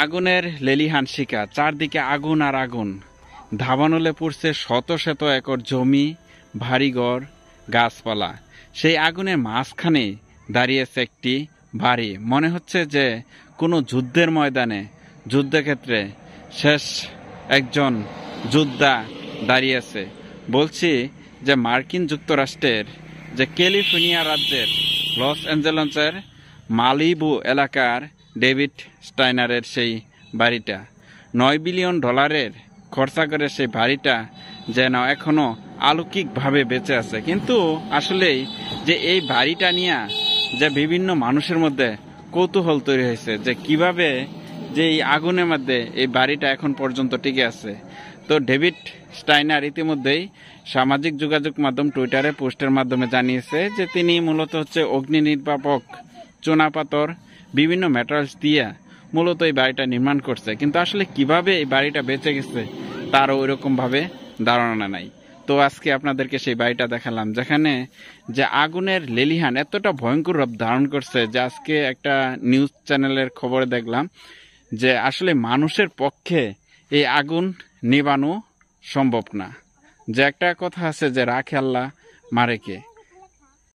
আগুনের লেলিহান শিখা, চারদিকে আগুন আর আগুন। ধাবানলে পড়ছে শত শত একর জমি, ভারীঘর, গাছপালা। সেই আগুনের মাঝখানে দাঁড়িয়েছে একটি বাড়ি। মনে হচ্ছে যে কোনো যুদ্ধের ময়দানে, যুদ্ধক্ষেত্রে শেষ একজন যোদ্ধা দাঁড়িয়েছে। বলছি যে মার্কিন যুক্তরাষ্ট্রের যে ক্যালিফোর্নিয়া রাজ্যের লস অ্যাঞ্জেলেসের মালিবু এলাকার ডেভিড স্টাইনারের সেই বাড়িটা, $9 বিলিয়ন খরচা করে সেই বাড়িটা যেন এখনো অলৌকিকভাবে বেঁচে আছে। কিন্তু আসলেই যে এই বাড়িটা নিয়ে যে বিভিন্ন মানুষের মধ্যে কৌতূহল তৈরি হয়েছে যে কিভাবে যে এই আগুনের মধ্যে এই বাড়িটা এখন পর্যন্ত টিকে আছে। তো ডেভিড স্টাইনার ইতিমধ্যেই সামাজিক যোগাযোগ মাধ্যম টুইটারে পোস্টের মাধ্যমে জানিয়েছে যে তিনি মূলত হচ্ছে অগ্নি নির্বাপক, চুনাপাথর, বিভিন্ন ম্যাটেরিয়ালস দিয়ে মূলত এই বাড়িটা নির্মাণ করছে। কিন্তু আসলে কিভাবে এই বাড়িটা বেঁচে গেছে তারও ওইরকম ভাবে ধারণা নাই। তো আজকে আপনাদেরকে সেই বাড়িটা দেখালাম, যেখানে যে আগুনের লেলিহান এতটা ভয়ঙ্কর রূপ ধারণ করছে যে আজকে একটা নিউজ চ্যানেলের খবরে দেখলাম যে আসলে মানুষের পক্ষে এই আগুন নেভানো সম্ভব না। যে একটা কথা আছে যে রাখে আল্লাহ মারে কে।